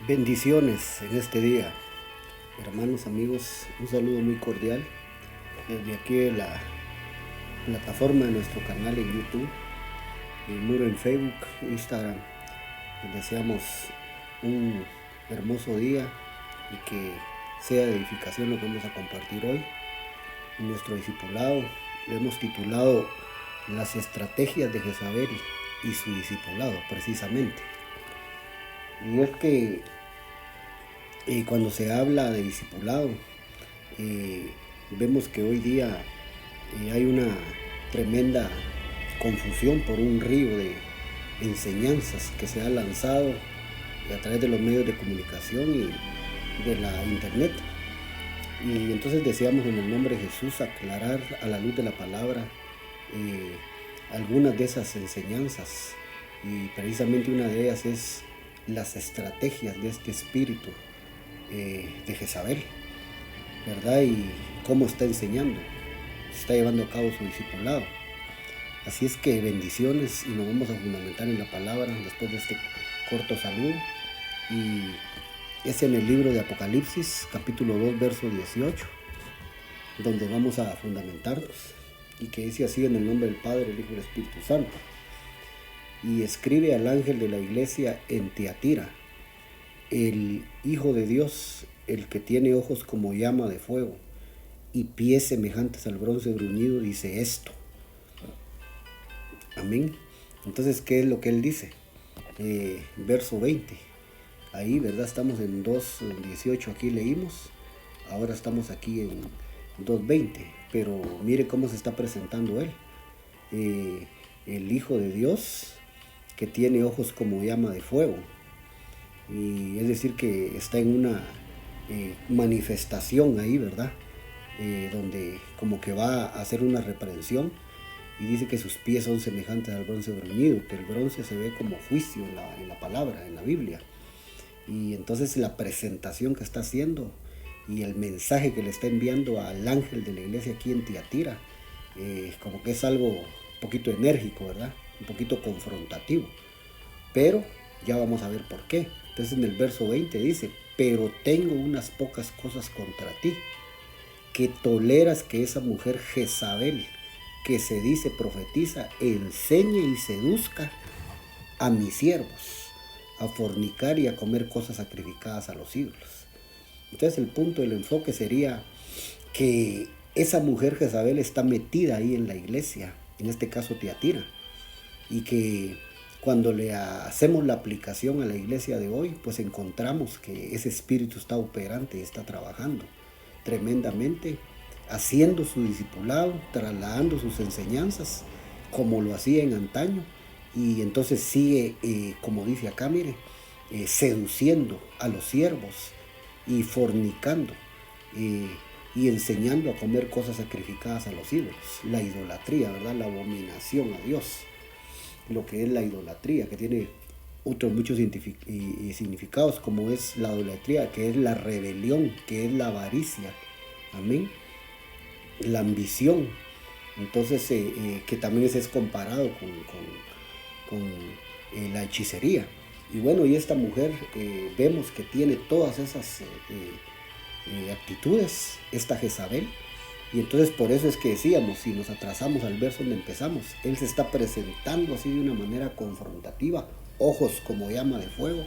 Bendiciones en este día, hermanos, amigos, un saludo muy cordial desde aquí de la plataforma de nuestro canal en YouTube, el muro en Facebook, Instagram. Les deseamos un hermoso día y que sea de edificación lo que vamos a compartir hoy. En nuestro discipulado lo hemos titulado Las estrategias de Jezabel y su discipulado, precisamente. Y es que cuando se habla de discipulado, eh, vemos que hoy día hay una tremenda confusión por un río de enseñanzas que se ha lanzado a través de los medios de comunicación y de la internet. Y entonces deseamos en el nombre de Jesús aclarar a la luz de la palabra algunas de esas enseñanzas. Y precisamente una de ellas es las estrategias de este espíritu de Jezabel, ¿verdad? Y cómo está enseñando, está llevando a cabo su discipulado. Así es que bendiciones y nos vamos a fundamentar en la palabra después de este corto saludo. Y es en el libro de Apocalipsis, capítulo 2, verso 18, donde vamos a fundamentarnos. Y que dice así en el nombre del Padre, el Hijo y el Espíritu Santo. Y escribe al ángel de la iglesia en Tiatira, el Hijo de Dios, el que tiene ojos como llama de fuego y pies semejantes al bronce bruñido, dice esto. Amén. Entonces, ¿qué es lo que él dice? Verso 20. Ahí, ¿verdad? Estamos en 2:18, aquí leímos. Ahora estamos aquí en 2:20. Pero mire cómo se está presentando él. El Hijo de Dios, que tiene ojos como llama de fuego. Y es decir, que está en una manifestación ahí, ¿verdad? Donde como que va a hacer una reprensión y dice que sus pies son semejantes al bronce bruñido, que el bronce se ve como juicio en la palabra, en la Biblia. Y entonces la presentación que está haciendo y el mensaje que le está enviando al ángel de la iglesia aquí en Tiatira, como que es algo un poquito enérgico, ¿verdad? Un poquito confrontativo. Pero ya vamos a ver por qué. Entonces en el verso 20 dice, pero tengo unas pocas cosas contra ti, que toleras que esa mujer Jezabel, que se dice profetiza, enseñe y seduzca a mis siervos a fornicar y a comer cosas sacrificadas a los ídolos. Entonces el punto del enfoque sería que esa mujer Jezabel está metida ahí en la iglesia, en este caso Tiatira, y que cuando le hacemos la aplicación a la iglesia de hoy, pues encontramos que ese espíritu está operante y está trabajando tremendamente, haciendo su discipulado, trasladando sus enseñanzas, como lo hacía en antaño, y entonces sigue, como dice acá, mire, seduciendo a los siervos y fornicando y enseñando a comer cosas sacrificadas a los ídolos, la idolatría, ¿verdad? La abominación a Dios, lo que es la idolatría, que tiene otros muchos significados, como es la idolatría, que es la rebelión, que es la avaricia, amén, la ambición. Entonces, que también es comparado con la hechicería. Y bueno, y esta mujer vemos que tiene todas esas actitudes, esta Jezabel. Y entonces por eso es que decíamos, si nos atrasamos al verso donde empezamos, él se está presentando así de una manera confrontativa, ojos como llama de fuego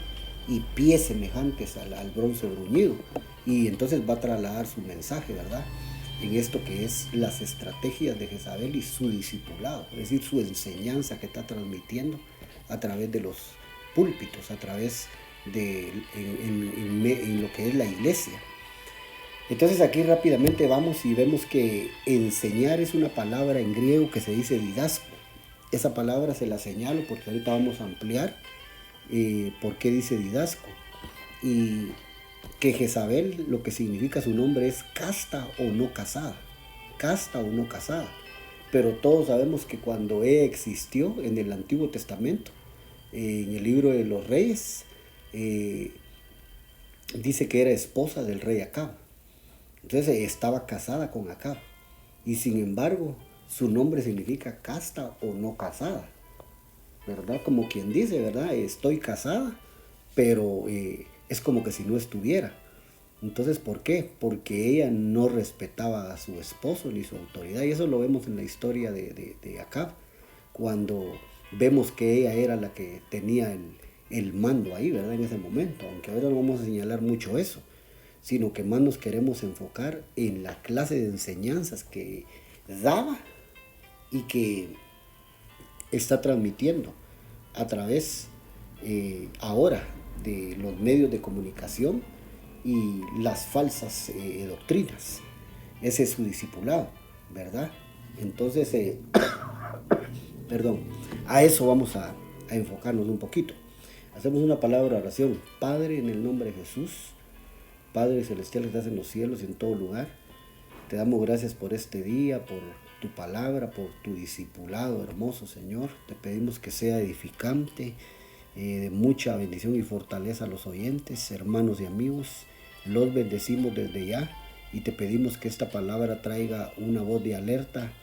y pies semejantes al bronce bruñido. Y entonces va a trasladar su mensaje, ¿verdad? En esto que es las estrategias de Jezabel y su discipulado, es decir, su enseñanza que está transmitiendo a través de los púlpitos, a través de en lo que es la iglesia. Entonces aquí rápidamente vamos y vemos que enseñar es una palabra en griego que se dice didasco. Esa palabra se la señalo porque ahorita vamos a ampliar por qué dice didasco. Y que Jezabel, lo que significa su nombre es casta o no casada. Casta o no casada. Pero todos sabemos que cuando existió en el Antiguo Testamento, en el libro de los Reyes, dice que era esposa del rey Acab. Entonces estaba casada con Acab. Y sin embargo, su nombre significa casta o no casada, ¿verdad? Como quien dice, ¿verdad? Estoy casada, pero es como que si no estuviera. Entonces, ¿por qué? Porque ella no respetaba a su esposo ni su autoridad. Y eso lo vemos en la historia de Acab, cuando vemos que ella era la que tenía el mando ahí, ¿verdad? En ese momento. Aunque ahora no vamos a señalar mucho eso, sino que más nos queremos enfocar en la clase de enseñanzas que daba y que está transmitiendo a través ahora de los medios de comunicación y las falsas doctrinas. Ese es su discipulado, ¿verdad? Entonces, perdón, a eso vamos a enfocarnos un poquito. Hacemos una palabra de oración. Padre, en el nombre de Jesús, Padre celestial que estás en los cielos y en todo lugar, te damos gracias por este día, por tu palabra, por tu discipulado hermoso, Señor. Te pedimos que sea edificante, de mucha bendición y fortaleza a los oyentes, hermanos y amigos. Los bendecimos desde ya y te pedimos que esta palabra traiga una voz de alerta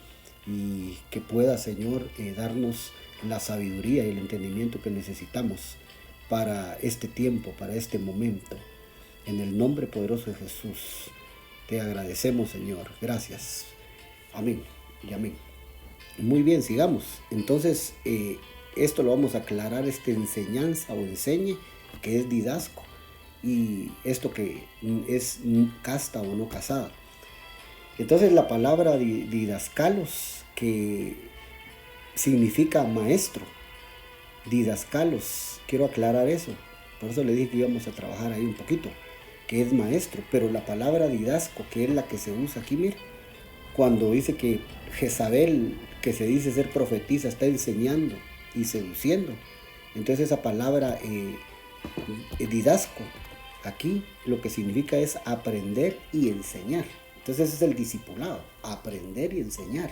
y que pueda, Señor, darnos la sabiduría y el entendimiento que necesitamos para este tiempo, para este momento. En el nombre poderoso de Jesús, te agradecemos, Señor. Gracias. Amén y amén. Muy bien, sigamos. Entonces, esto lo vamos a aclarar, esta enseñanza o enseñe, que es didasco, y esto que es casta o no casada. Entonces, la palabra didascalos, que significa maestro, didascalos, quiero aclarar eso, por eso le dije que íbamos a trabajar ahí un poquito, que es maestro, pero la palabra didasco, que es la que se usa aquí, mira, cuando dice que Jezabel, que se dice ser profetisa, está enseñando y seduciendo, entonces esa palabra didasco, aquí lo que significa es aprender y enseñar. Entonces ese es el discipulado, aprender y enseñar.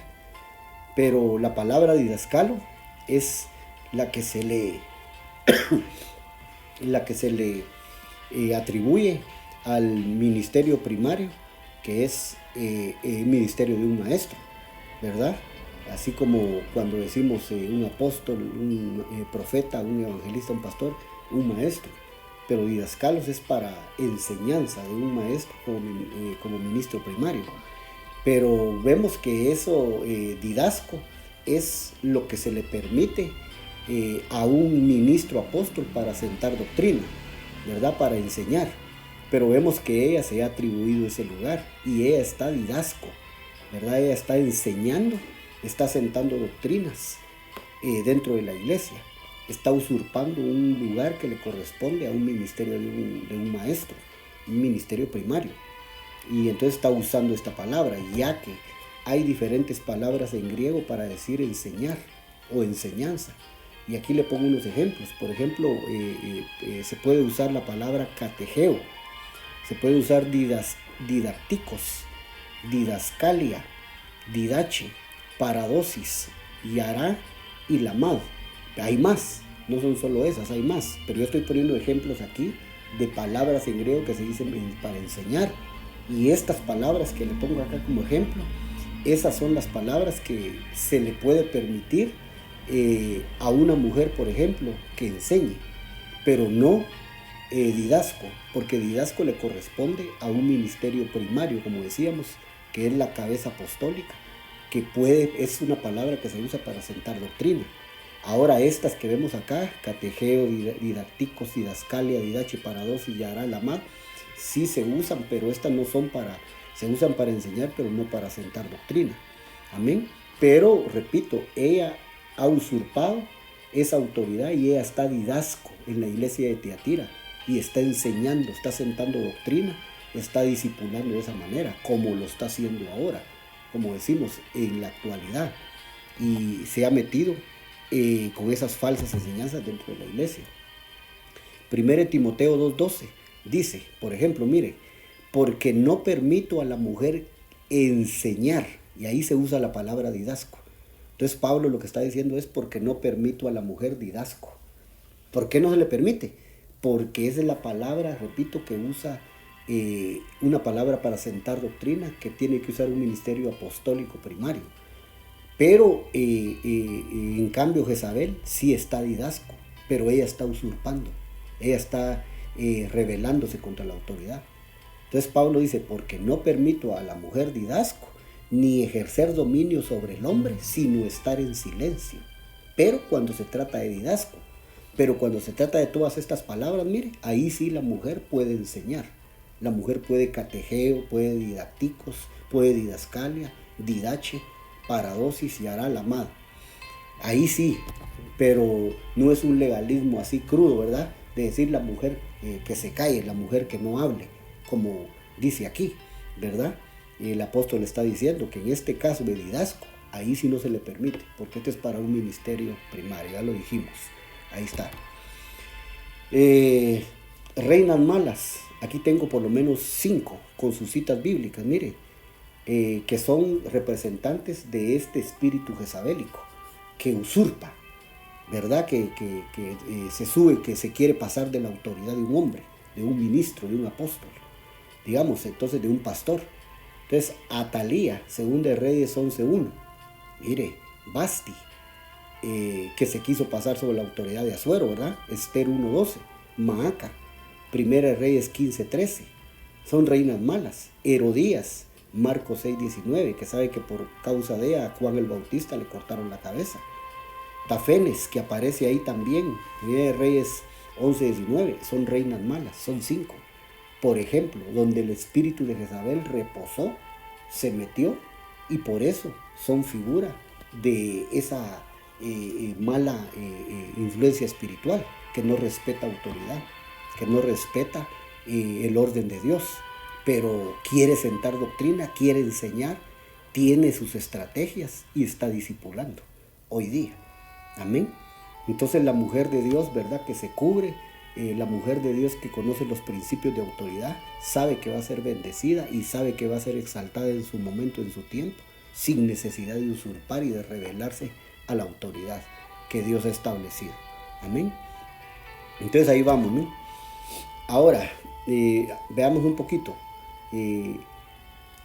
Pero la palabra didascalo es la que se le atribuye al ministerio primario, que es el ministerio de un maestro, ¿verdad? Así como cuando decimos un apóstol, un profeta, un evangelista, un pastor, un maestro. Pero didascalos es para enseñanza de un maestro como ministro primario. Pero vemos que eso, didasco, es lo que se le permite a un ministro apóstol para sentar doctrina, ¿verdad? Para enseñar. Pero vemos que ella se ha atribuido ese lugar y ella está didasco, ¿verdad? Ella está enseñando, está sentando doctrinas dentro de la iglesia. Está usurpando un lugar que le corresponde a un ministerio de un maestro, un ministerio primario. Y entonces está usando esta palabra, ya que hay diferentes palabras en griego para decir enseñar o enseñanza. Y aquí le pongo unos ejemplos. Por ejemplo, se puede usar la palabra categeo, se puede usar didácticos, didascalia, didache, paradosis, yará y lamad. Hay más, no son solo esas, hay más. Pero yo estoy poniendo ejemplos aquí de palabras en griego que se dicen para enseñar. Y estas palabras que le pongo acá como ejemplo, esas son las palabras que se le puede permitir a una mujer, por ejemplo, que enseñe, pero no didasco, porque didasco le corresponde a un ministerio primario, como decíamos, que es la cabeza apostólica, que es una palabra que se usa para sentar doctrina. Ahora estas que vemos acá, categeo, didácticos, didascalia, didache, paradosis, yará, lamad, sí se usan, pero estas no son se usan para enseñar, pero no para sentar doctrina. Amén. Pero, repito, ella ha usurpado esa autoridad y ella está didasco en la iglesia de Tiatira y está enseñando, está sentando doctrina, está discipulando de esa manera, como lo está haciendo ahora, como decimos, en la actualidad. Y se ha metido con esas falsas enseñanzas dentro de la iglesia. 1 Timoteo 2:12 dice, por ejemplo, mire, porque no permito a la mujer enseñar, y ahí se usa la palabra didasco. Entonces Pablo lo que está diciendo es porque no permito a la mujer didasco. ¿Por qué no se le permite? Porque esa es la palabra, repito, que usa una palabra para sentar doctrina, que tiene que usar un ministerio apostólico primario. Pero en cambio Jezabel sí está didasco, pero ella está usurpando, ella está rebelándose contra la autoridad. Entonces Pablo dice, porque no permito a la mujer didasco, ni ejercer dominio sobre el hombre, sino estar en silencio. Pero cuando se trata de didasco, pero cuando se trata de todas estas palabras, mire, ahí sí la mujer puede enseñar. La mujer puede categeo, puede didacticos, puede didascalia, didache, paradosis y aralamad. Ahí sí, pero no es un legalismo así crudo, ¿verdad? De decir la mujer que se calle, la mujer que no hable, como dice aquí, ¿verdad? El apóstol está diciendo que en este caso de didasco, ahí sí no se le permite, porque este es para un ministerio primario, ya lo dijimos. Ahí está. Reinas malas. Aquí tengo por lo menos 5 con sus citas bíblicas, mire, que son representantes de este espíritu jezabélico, que usurpa, ¿verdad? Que se sube, que se quiere pasar de la autoridad de un hombre, de un ministro, de un apóstol, digamos, entonces de un pastor. Entonces, Atalía, 2 de Reyes 11:1. Mire, Basti, que se quiso pasar sobre la autoridad de Asuero, ¿verdad? Esther 1:12. Maaca, 1 de Reyes 15:13. Son reinas malas. Herodías, Marcos 6:19, que sabe que por causa de ella a Juan el Bautista le cortaron la cabeza. Tafenes, que aparece ahí también, 1 de Reyes 11:19, son reinas malas, son 5. Por ejemplo, donde el espíritu de Jezabel reposó, se metió, y por eso son figura de esa mala influencia espiritual, que no respeta autoridad, que no respeta el orden de Dios, pero quiere sentar doctrina, quiere enseñar, tiene sus estrategias y está discipulando hoy día. Amén. Entonces la mujer de Dios, ¿verdad? Que se cubre, la mujer de Dios que conoce los principios de autoridad, sabe que va a ser bendecida y sabe que va a ser exaltada en su momento, en su tiempo, sin necesidad de usurpar y de rebelarse a la autoridad que Dios ha establecido. Amén. Entonces ahí vamos, ¿no? Ahora, veamos un poquito.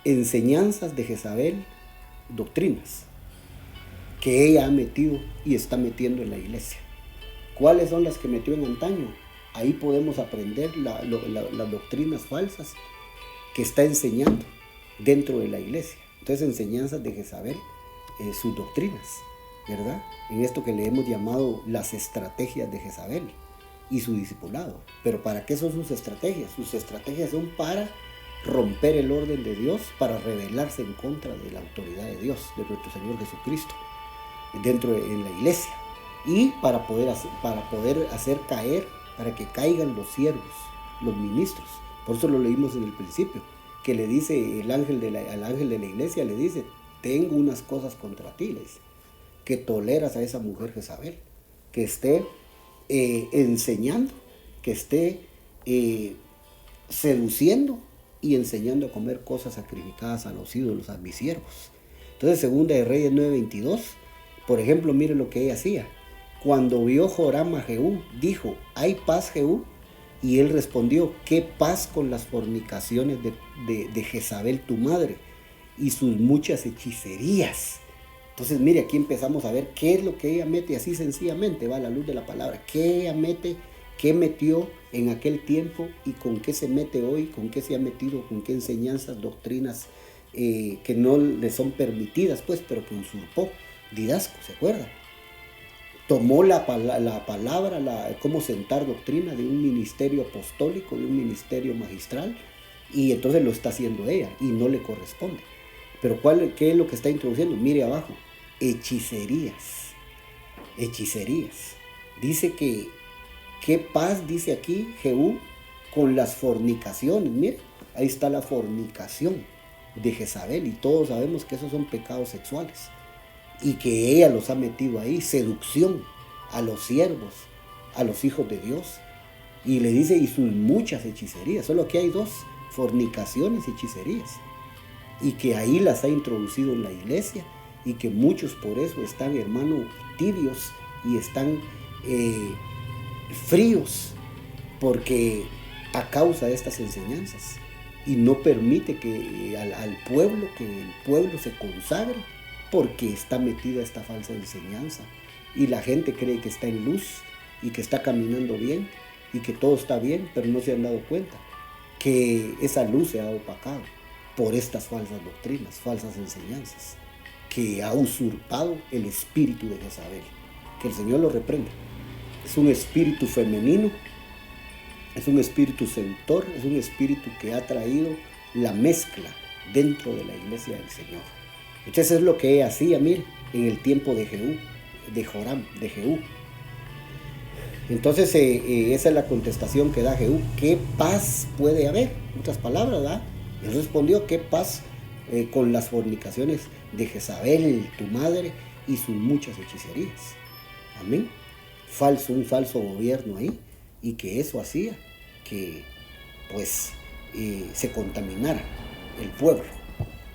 Enseñanzas de Jezabel, doctrinas que ella ha metido y está metiendo en la iglesia. ¿Cuáles son las que metió en antaño? Ahí podemos aprender las doctrinas falsas que está enseñando dentro de la iglesia. Entonces, enseñanzas de Jezabel, sus doctrinas, ¿verdad? En esto que le hemos llamado las estrategias de Jezabel y su discipulado. Pero ¿para qué son sus estrategias? Sus estrategias son para romper el orden de Dios, para rebelarse en contra de la autoridad de Dios, de nuestro Señor Jesucristo, en la iglesia, y para poder hacer caer, para que caigan los siervos, los ministros. Por eso lo leímos en el principio, que le dice al ángel de la iglesia, le dice, tengo unas cosas contra ti, le dice, que toleras a esa mujer Jezabel, que esté enseñando, que esté seduciendo y enseñando a comer cosas sacrificadas a los ídolos, a mis siervos. Entonces, 2 de Reyes 9:22, por ejemplo, mire lo que ella hacía. Cuando vio Joram a Jehú, dijo, ¿hay paz, Jehú? Y él respondió, ¿qué paz con las fornicaciones de Jezabel tu madre y sus muchas hechicerías? Entonces, mire, aquí empezamos a ver qué es lo que ella mete, así sencillamente, va a la luz de la palabra. ¿Qué ella mete? ¿Qué metió en aquel tiempo y con qué se mete hoy? ¿Con qué se ha metido? ¿Con qué enseñanzas, doctrinas que no le son permitidas, pues, pero que usurpó? Didasco, ¿se acuerda? Tomó la palabra, cómo sentar doctrina de un ministerio apostólico, de un ministerio magistral, y entonces lo está haciendo ella y no le corresponde. Pero ¿qué es lo que está introduciendo? Mire abajo, hechicerías. Hechicerías. Dice que, ¿qué paz dice aquí Jehú con las fornicaciones? Mire, ahí está la fornicación de Jezabel, y todos sabemos que esos son pecados sexuales, y que ella los ha metido ahí, seducción a los siervos, a los hijos de Dios. Y le dice, y sus muchas hechicerías, solo que hay 2, fornicaciones y hechicerías. Y que ahí las ha introducido en la iglesia, y que muchos por eso están, hermano, tibios, y están fríos, porque a causa de estas enseñanzas, y no permite que al pueblo, que el pueblo se consagre, porque está metida esta falsa enseñanza, y la gente cree que está en luz y que está caminando bien, y que todo está bien, pero no se han dado cuenta que esa luz se ha opacado por estas falsas doctrinas, falsas enseñanzas, que ha usurpado el espíritu de Jezabel. Que el Señor lo reprenda. Es un espíritu femenino, es un espíritu seductor, es un espíritu que ha traído la mezcla dentro de la iglesia del Señor. Entonces es lo que ella hacía, mire, en el tiempo de Jehú, de Joram, de Jehú. Entonces esa es la contestación que da Jehú. ¿Qué paz puede haber? En otras palabras, ¿verdad? Él respondió, ¿qué paz con las fornicaciones de Jezabel, tu madre, y sus muchas hechicerías? Amén. Un falso gobierno ahí, y que eso hacía que pues se contaminara el pueblo.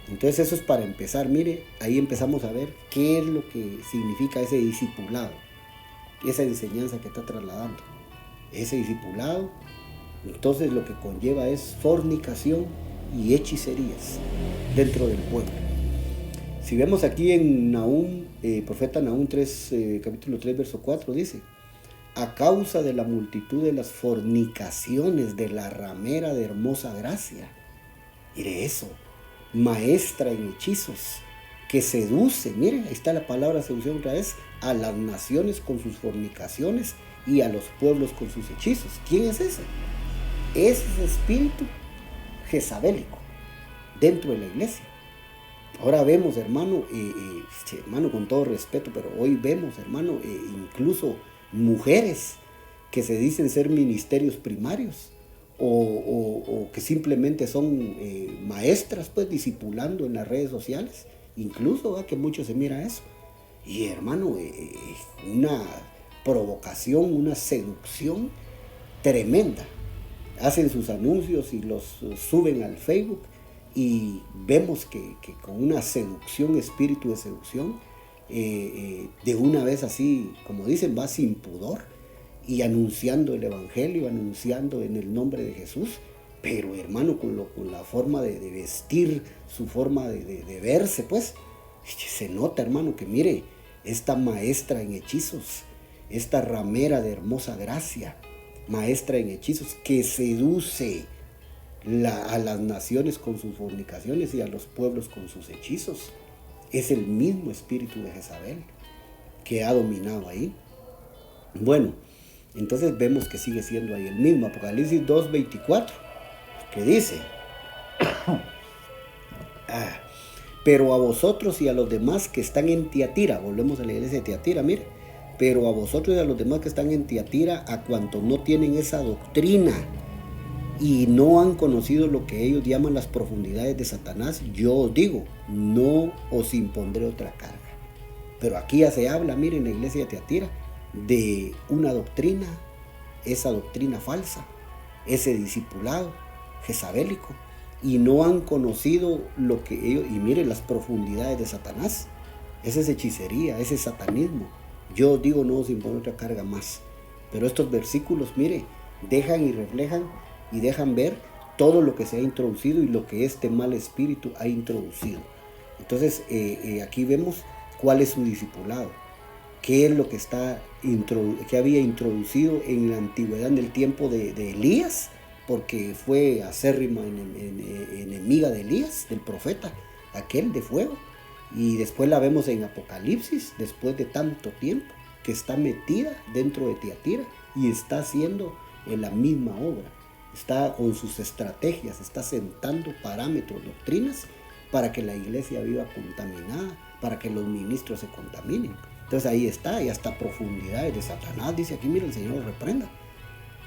Entonces eso es para empezar. Mire, ahí empezamos a ver qué es lo que significa ese discipulado, esa enseñanza que está trasladando. Ese discipulado, entonces lo que conlleva es fornicación y hechicerías dentro del pueblo. Si vemos aquí en Nahum, profeta Nahum 3, capítulo 3, verso 4, dice: a causa de la multitud de las fornicaciones de la ramera de hermosa gracia. Mire eso, maestra en hechizos, que seduce, miren, ahí está la palabra seducción otra vez, a las naciones con sus fornicaciones y a los pueblos con sus hechizos. ¿Quién es ese? Ese es espíritu jezabélico dentro de la iglesia. Ahora vemos, hermano, hermano, con todo respeto, pero hoy vemos, hermano, incluso mujeres que se dicen ser ministerios primarios o que simplemente son maestras, pues, discipulando en las redes sociales. Incluso que mucho se mira eso. Y, hermano, una provocación, una seducción tremenda. Hacen sus anuncios y los suben al Facebook, y vemos que con una seducción, espíritu de seducción, de una vez así, como dicen, va sin pudor y anunciando el evangelio, anunciando en el nombre de Jesús, pero, hermano, con la forma de vestir, su forma de verse, pues, se nota, hermano, que mire, esta maestra en hechizos, esta ramera de hermosa gracia, maestra en hechizos, que seduce a las naciones con sus fornicaciones y a los pueblos con sus hechizos. Es el mismo espíritu de Jezabel que ha dominado ahí. Bueno, entonces vemos que sigue siendo ahí el mismo. Apocalipsis 2:24, que dice: pero a vosotros y a los demás que están en Tiatira, volvemos a la iglesia de Tiatira, mire, pero a vosotros y a los demás que están en Tiatira, a cuantos no tienen esa doctrina y no han conocido lo que ellos llaman las profundidades de Satanás, yo os digo, no os impondré otra carga. Pero aquí ya se habla, miren, en la iglesia de Tiatira, de una doctrina, esa doctrina falsa, ese discipulado jezabélico, y no han conocido lo que ellos, y miren las profundidades de Satanás. Esa es hechicería, ese es satanismo. Yo os digo, no os impondré otra carga más. Pero estos versículos, mire, dejan y reflejan y dejan ver todo lo que se ha introducido y lo que este mal espíritu ha introducido. Entonces aquí vemos cuál es su discipulado, qué es lo que que había introducido en la antigüedad, en el tiempo de Elías, porque fue acérrima enemiga de Elías, del profeta, aquel de fuego. Y después la vemos en Apocalipsis, después de tanto tiempo, que está metida dentro de Tiatira y está haciendo la misma obra. Está con sus estrategias, está sentando parámetros, doctrinas, para que la iglesia viva contaminada, para que los ministros se contaminen. Entonces ahí está, y hasta profundidades de Satanás, dice aquí, mira, el Señor lo reprenda.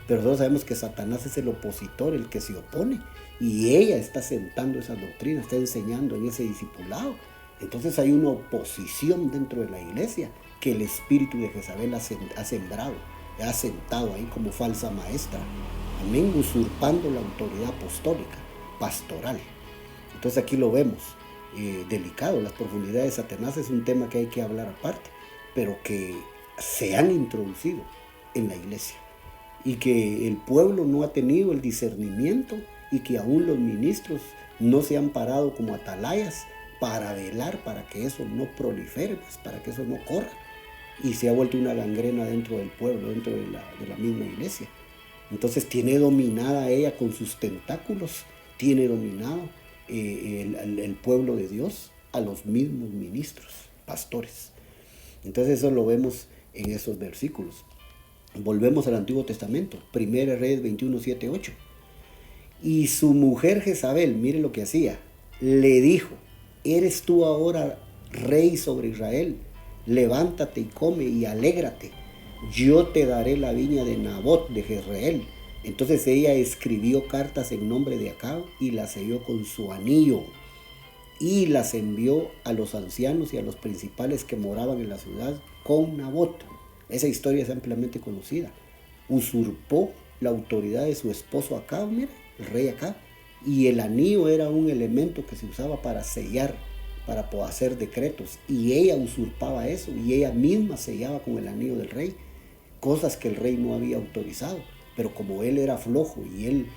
Pero todos sabemos que Satanás es el opositor, el que se opone, y ella está sentando esas doctrinas, está enseñando en ese discipulado. Entonces hay una oposición dentro de la iglesia que el espíritu de Jezabel ha sembrado, ha sentado ahí como falsa maestra. Amén, usurpando la autoridad apostólica, pastoral. Entonces aquí lo vemos, delicado. Las profundidades de Satanás es un tema que hay que hablar aparte, pero que se han introducido en la iglesia y que el pueblo no ha tenido el discernimiento, y que aún los ministros no se han parado como atalayas para velar para que eso no prolifere, pues, para que eso no corra, y se ha vuelto una gangrena dentro del pueblo, dentro de la misma iglesia. Entonces tiene dominada ella con sus tentáculos, tiene dominado el pueblo de Dios, a los mismos ministros, pastores. Entonces eso lo vemos en esos versículos. Volvemos al Antiguo Testamento, 1 Reyes 21, 7, 8. Y su mujer Jezabel, mire lo que hacía, le dijo: ¿eres tú ahora rey sobre Israel? Levántate y come y alégrate. Yo te daré la viña de Nabot de Jezreel. Entonces ella escribió cartas en nombre de Acab y las selló con su anillo y las envió a los ancianos y a los principales que moraban en la ciudad con Nabot. Esa historia es ampliamente conocida. Usurpó la autoridad de su esposo Acab, mira, el rey Acab, y el anillo era un elemento que se usaba para sellar, para poder hacer decretos, y ella usurpaba eso, y ella misma sellaba con el anillo del rey, cosas que el rey no había autorizado, pero como él era flojo y él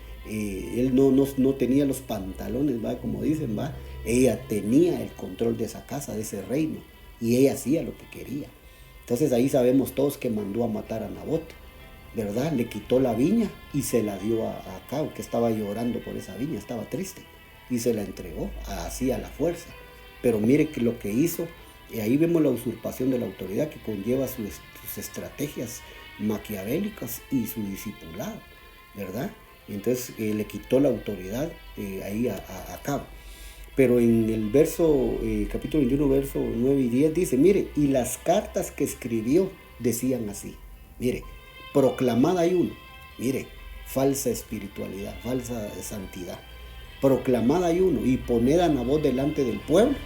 no tenía los pantalones, ¿va? Como dicen, ¿va? Ella tenía el control de esa casa, de ese reino, y ella hacía lo que quería. Entonces ahí sabemos todos que mandó a matar a Nabot, ¿verdad? Le quitó la viña y se la dio a Acab, que estaba llorando por esa viña, estaba triste, y se la entregó así a la fuerza. Pero mire que lo que hizo, ahí vemos la usurpación de la autoridad que conlleva sus estrategias maquiavélicas y su discipulado, ¿verdad? Entonces le quitó la autoridad ahí a Acab. Pero en el capítulo 21, verso 9 y 10 dice, mire, y las cartas que escribió decían así, mire, proclamad ayuno, mire, falsa espiritualidad, falsa santidad, proclamad ayuno y poned a Nabot delante del pueblo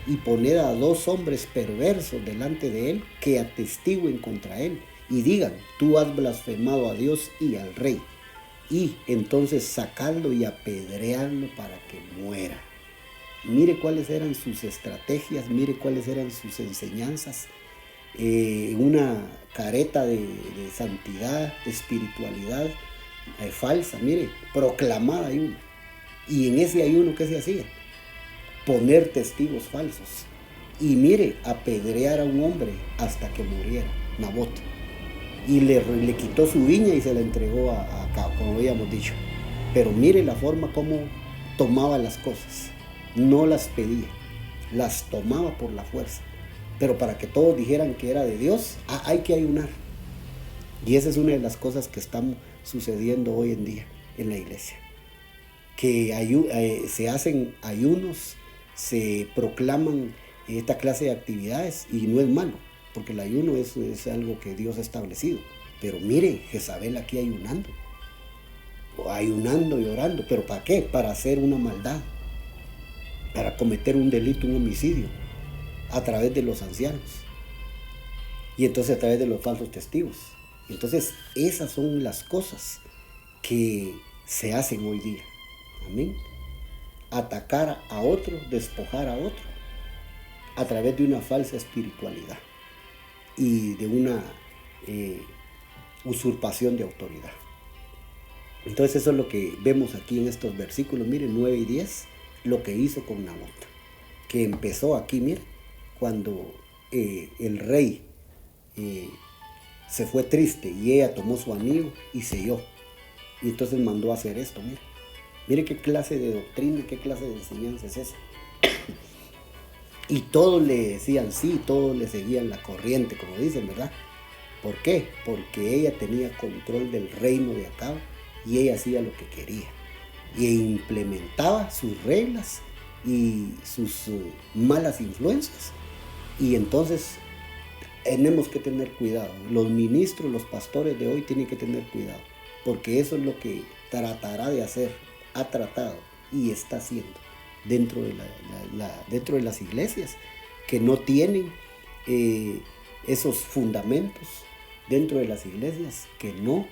y poned a 2 hombres perversos delante de él que atestiguen contra él y digan, tú has blasfemado a Dios y al rey, y entonces sacadlo y apedreadlo para que muera. Mire cuáles eran sus estrategias, mire cuáles eran sus enseñanzas, una careta de santidad, de espiritualidad falsa, mire, proclamada ayuno. Y en ese ayuno, ¿qué se hacía? Poner testigos falsos. Y mire, apedrear a un hombre hasta que muriera, Nabot. Y le quitó su viña y se la entregó a Acab, como habíamos dicho. Pero mire la forma como tomaba las cosas. No las pedía, las tomaba por la fuerza. Pero para que todos dijeran que era de Dios, hay que ayunar. Y esa es una de las cosas que están sucediendo hoy en día en la iglesia. Que se hacen ayunos, se proclaman esta clase de actividades y no es malo, porque el ayuno es algo que Dios ha establecido. Pero mire, Jezabel aquí ayunando y orando. ¿Pero para qué? Para hacer una maldad, para cometer un delito, un homicidio, a través de los ancianos y entonces a través de los falsos testigos. Entonces esas son las cosas que se hacen hoy día. Amén. Atacar a otro, despojar a otro a través de una falsa espiritualidad y de una usurpación de autoridad. Entonces eso es lo que vemos aquí en estos versículos, miren, 9 y 10, lo que hizo con Nabot, que empezó aquí, miren, cuando el rey se fue triste y ella tomó su anillo y selló, y entonces mandó a hacer esto, miren. Mire qué clase de doctrina, qué clase de enseñanza es esa. Y todos le decían sí, todos le seguían la corriente, como dicen, ¿verdad? ¿Por qué? Porque ella tenía control del reino de Acab y ella hacía lo que quería. Y implementaba sus reglas y sus malas influencias. Y entonces tenemos que tener cuidado. Los ministros, los pastores de hoy tienen que tener cuidado, porque eso es lo que tratará de hacer, ha tratado y está haciendo dentro de las iglesias que no tienen esos fundamentos, dentro de las iglesias que no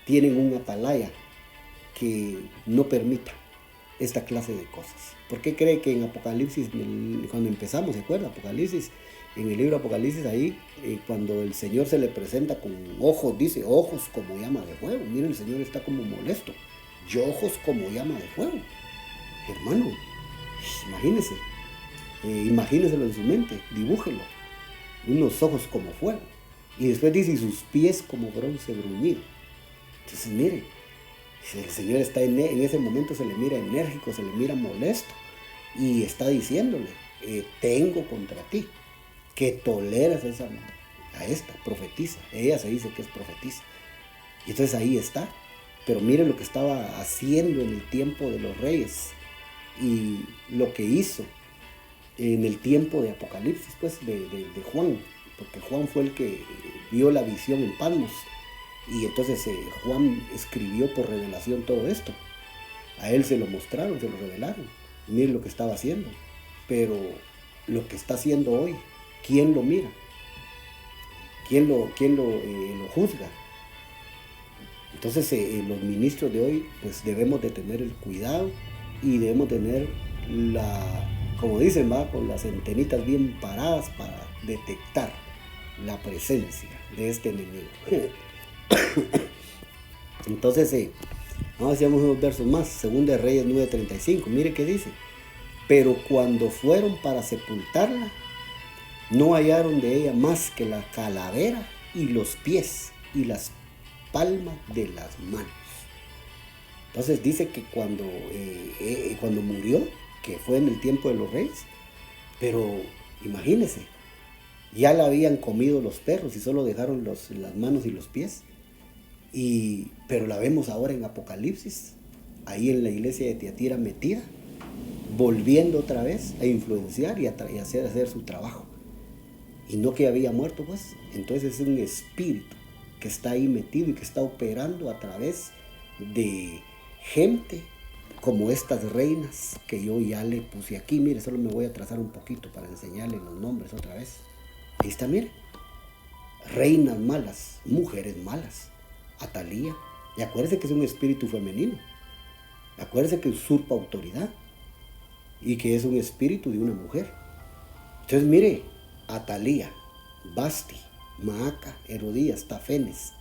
tienen una atalaya que no permita esta clase de cosas. ¿Por qué cree que en Apocalipsis, cuando empezamos, ¿se acuerda? Apocalipsis, en el libro Apocalipsis, ahí cuando el Señor se le presenta con ojos, dice ojos como llama de fuego. Miren, el Señor está como molesto. Y ojos como llama de fuego. Hermano, imagínese, imagíneselo en su mente, dibújelo. Unos ojos como fuego. Y después dice, y sus pies como bronce bruñido. Entonces, mire, el Señor está en ese momento, se le mira enérgico, se le mira molesto y está diciéndole, tengo contra ti, que toleras a esta profetisa. Ella se dice que es profetisa. Y entonces ahí está. Pero mire lo que estaba haciendo en el tiempo de los reyes y lo que hizo en el tiempo de Apocalipsis, pues de Juan, porque Juan fue el que vio la visión en Patmos. Y entonces Juan escribió por revelación todo esto. A él se lo mostraron, se lo revelaron. Miren lo que estaba haciendo. Pero lo que está haciendo hoy, ¿quién lo mira? ¿Quién lo juzga? Entonces los ministros de hoy pues debemos de tener el cuidado y debemos tener como dicen, ¿va? Con las antenitas bien paradas para detectar la presencia de este enemigo. Entonces, vamos a hacer unos versos más. Segunda de Reyes 9:35. Mire qué dice. Pero cuando fueron para sepultarla, no hallaron de ella más que la calavera y los pies y las palmas de las manos. Entonces dice que cuando murió, que fue en el tiempo de los reyes, pero imagínense, ya la habían comido los perros y solo dejaron las manos y los pies. Pero la vemos ahora en Apocalipsis, ahí en la iglesia de Tiatira metida, volviendo otra vez a influenciar y hacer su trabajo. Y no que había muerto, pues. Entonces es un espíritu que está ahí metido y que está operando a través de gente como estas reinas que yo ya le puse aquí. Mire, solo me voy a trazar un poquito para enseñarle los nombres otra vez. Ahí está, mire. Reinas malas, mujeres malas. Atalía. Y acuérdese que es un espíritu femenino. Acuérdese que usurpa autoridad y que es un espíritu de una mujer. Entonces mire, Atalía, Basti, Maaca, Herodías, Tafenes.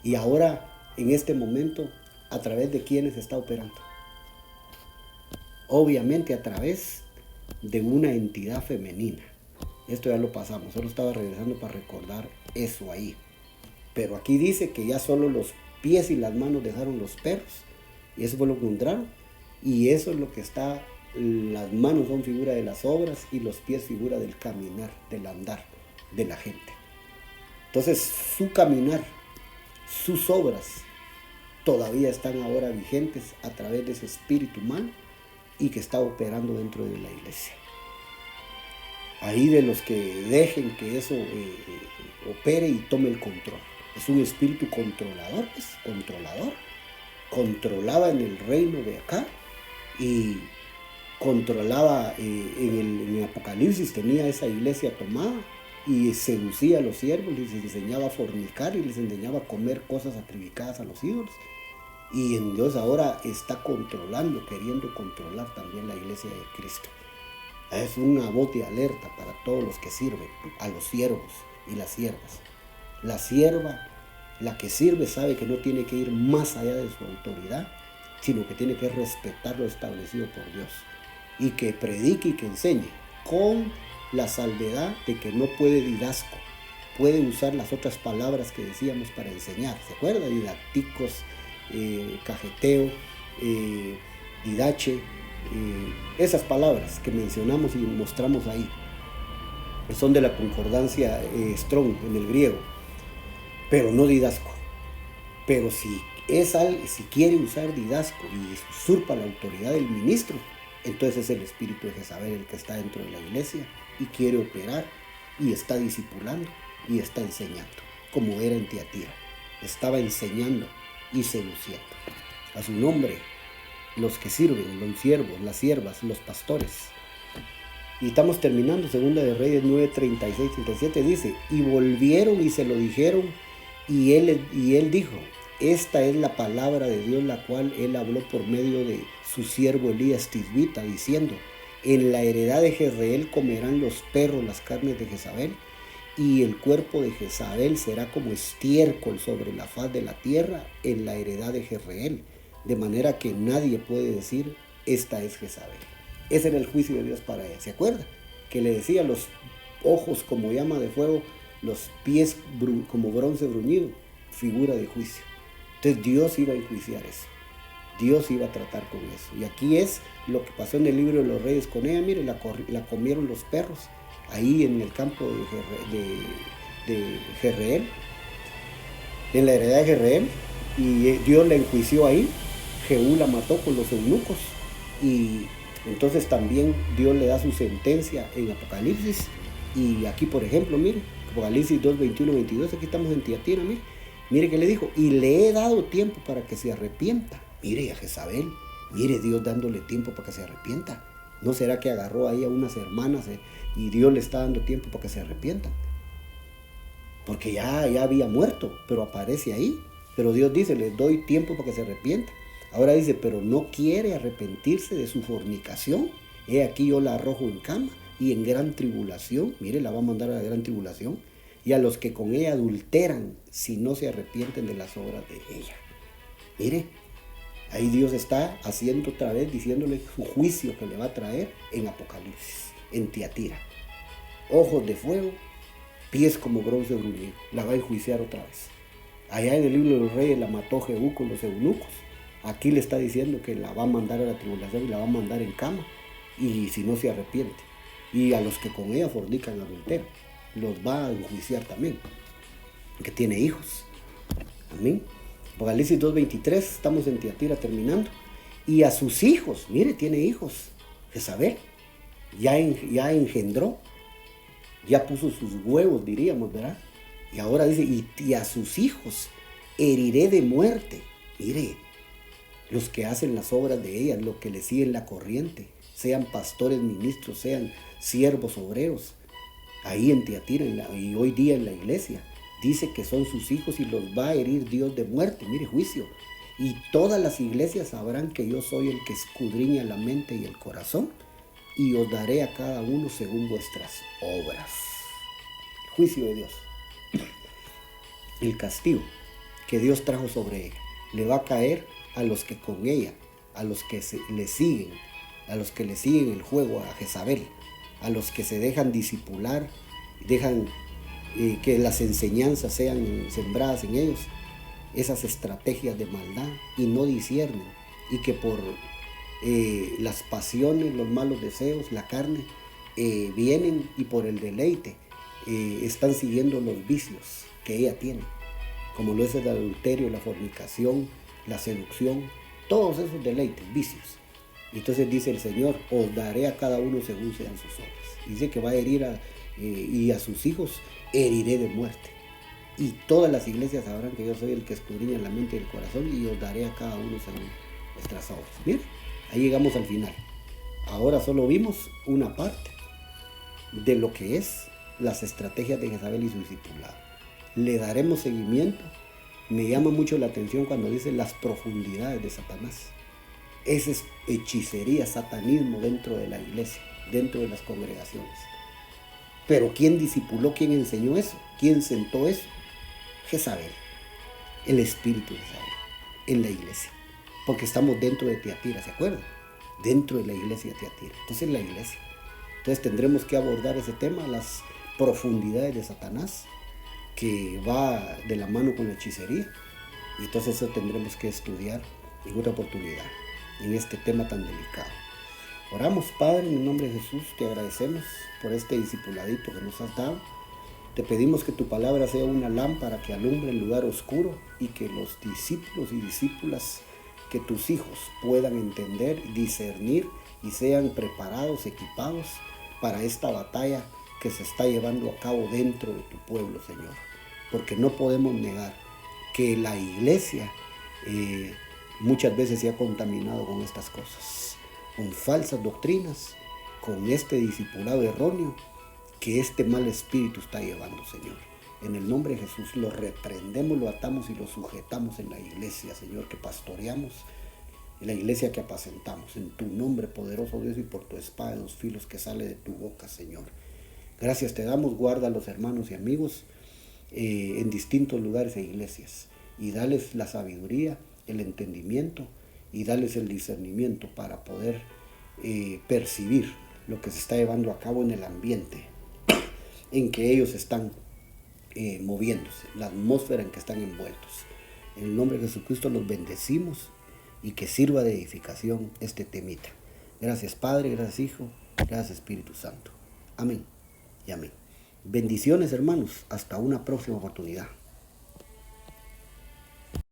Y ahora, en este momento, ¿a través de quiénes está operando? Obviamente a través de una entidad femenina. Esto ya lo pasamos, solo estaba regresando para recordar eso ahí. Pero aquí dice que ya solo los pies y las manos dejaron los perros. Y eso fue lo que encontraron. Y eso es lo que está, las manos son figura de las obras y los pies figura del caminar, del andar de la gente. Entonces su caminar, sus obras todavía están ahora vigentes a través de ese espíritu humano y que está operando dentro de la iglesia. Ahí de los que dejen que eso opere y tome el control. Es un espíritu controlador, controlaba en el reino de acá y controlaba en el Apocalipsis, tenía esa iglesia tomada y seducía a los siervos, les enseñaba a fornicar y les enseñaba a comer cosas sacrificadas a los ídolos. Y en Dios ahora está controlando, queriendo controlar también la iglesia de Cristo. Es una voz de alerta para todos los que sirven, a los siervos y las siervas. La sierva, la que sirve, sabe que no tiene que ir más allá de su autoridad, sino que tiene que respetar lo establecido por Dios. Y que predique y que enseñe, con la salvedad de que no puede didasco. Puede usar las otras palabras que decíamos para enseñar. ¿Se acuerda? Didacticos, cajeteo, didache. Esas palabras que mencionamos y mostramos ahí son de la concordancia Strong en el griego, pero no didasco. Pero si quiere usar didasco y usurpa la autoridad del ministro, entonces es el espíritu de Jezabel el que está dentro de la iglesia y quiere operar y está discipulando y está enseñando, como era en Tiatira. Estaba enseñando y seduciendo. A su nombre, los que sirven, los siervos, las siervas, los pastores. Y estamos terminando, Segunda de Reyes 9, 36, 37, dice, y volvieron y se lo dijeron, y él dijo, esta es la palabra de Dios, la cual él habló por medio de su siervo Elías Tisbita, diciendo, en la heredad de Jezreel comerán los perros las carnes de Jezabel, y el cuerpo de Jezabel será como estiércol sobre la faz de la tierra en la heredad de Jezreel. De manera que nadie puede decir, esta es Jezabel. Ese era el juicio de Dios para ella. ¿Se acuerda? Que le decía los ojos como llama de fuego, los pies como bronce bruñido, figura de juicio. Entonces Dios iba a enjuiciar eso. Dios iba a tratar con eso. Y aquí es lo que pasó en el libro de los reyes con ella. Mire, la comieron los perros ahí en el campo de Jezreel, en la heredad de Jezreel, y Dios la enjuició ahí. Jehú la mató con los eunucos, y entonces también Dios le da su sentencia en Apocalipsis. Y aquí, por ejemplo, mire, Apocalipsis 2, 21, 22, aquí estamos en Tiatira, mire que le dijo: y le he dado tiempo para que se arrepienta. Mire a Jezabel, mire Dios dándole tiempo para que se arrepienta. ¿No será que agarró ahí a unas hermanas y Dios le está dando tiempo para que se arrepientan? Porque ya había muerto, pero aparece ahí. Pero Dios dice: les doy tiempo para que se arrepientan. Ahora dice: pero no quiere arrepentirse de su fornicación. He aquí yo la arrojo en cama y en gran tribulación. Mire, la va a mandar a la gran tribulación. Y a los que con ella adulteran, si no se arrepienten de las obras de ella. Mire, ahí Dios está haciendo otra vez, diciéndole su juicio que le va a traer en Apocalipsis, en Tiatira. Ojos de fuego, pies como bronce bruñido. La va a enjuiciar otra vez. Allá en el libro de los reyes la mató Jehú con los eunucos. Aquí le está diciendo que la va a mandar a la tribulación y la va a mandar en cama. Y si no se arrepiente. Y a los que con ella fornican adulterio, los va a enjuiciar también. Que tiene hijos. Amén. Apocalipsis 2:23, estamos en Tiatira terminando. Y a sus hijos, mire, tiene hijos. Jezabel ya engendró, ya puso sus huevos, diríamos, ¿verdad? Y ahora dice: y a sus hijos heriré de muerte. Mire, los que hacen las obras de ella, los que le siguen la corriente, sean pastores, ministros, sean siervos, obreros, ahí en Tiatira y hoy día en la iglesia, dice que son sus hijos y los va a herir Dios de muerte. Mire, juicio. Y todas las iglesias sabrán que yo soy el que escudriña la mente y el corazón, y os daré a cada uno según vuestras obras. Juicio de Dios. El castigo que Dios trajo sobre ella le va a caer a los que con ella, a los que le siguen, a los que le siguen el juego a Jezabel, a los que se dejan disipular, dejan que las enseñanzas sean sembradas en ellos, esas estrategias de maldad, y no disciernen, y que por las pasiones, los malos deseos, la carne, vienen y por el deleite están siguiendo los vicios que ella tiene, como lo es el adulterio, la fornicación, la seducción, todos esos deleites, vicios. Y entonces dice el Señor: os daré a cada uno según sean sus obras. Dice que va a herir y a sus hijos heriré de muerte. Y todas las iglesias sabrán que yo soy el que escudriña la mente y el corazón, y os daré a cada uno según vuestras obras. Bien, ahí llegamos al final. Ahora solo vimos una parte de lo que es las estrategias de Jezabel y su discipulado. Le daremos seguimiento. Me llama mucho la atención cuando dice las profundidades de Satanás. Esa es hechicería, satanismo dentro de la iglesia, dentro de las congregaciones. Pero ¿quién discipuló? ¿Quién enseñó eso? ¿Quién sentó eso? Jezabel, el espíritu de Jezabel, en la iglesia. Porque estamos dentro de Tiatira, ¿se acuerdan? Dentro de la iglesia de Tiatira. Entonces, la iglesia. Entonces tendremos que abordar ese tema, las profundidades de Satanás, que va de la mano con la hechicería. Y entonces eso tendremos que estudiar en otra oportunidad, en este tema tan delicado. Oramos. Padre, en el nombre de Jesús, te agradecemos por este discipuladito que nos has dado. Te pedimos que tu palabra sea una lámpara que alumbre el lugar oscuro, y que los discípulos y discípulas, que tus hijos puedan entender, discernir y sean preparados, equipados para esta batalla que se está llevando a cabo dentro de tu pueblo, Señor. Porque no podemos negar que la iglesia muchas veces se ha contaminado con estas cosas, con falsas doctrinas, con este discipulado erróneo que este mal espíritu está llevando, Señor. En el nombre de Jesús lo reprendemos, lo atamos y lo sujetamos en la iglesia, Señor, que pastoreamos, en la iglesia que apacentamos. En tu nombre, poderoso Dios, y por tu espada de 2 filos que sale de tu boca, Señor. Gracias te damos. Guarda a los hermanos y amigos en distintos lugares e iglesias, y dales la sabiduría, el entendimiento, y dales el discernimiento para poder percibir lo que se está llevando a cabo en el ambiente en que ellos están moviéndose, la atmósfera en que están envueltos. En el nombre de Jesucristo los bendecimos y que sirva de edificación este temita. Gracias Padre, gracias Hijo, gracias Espíritu Santo. Amén y amén. Bendiciones hermanos, hasta una próxima oportunidad.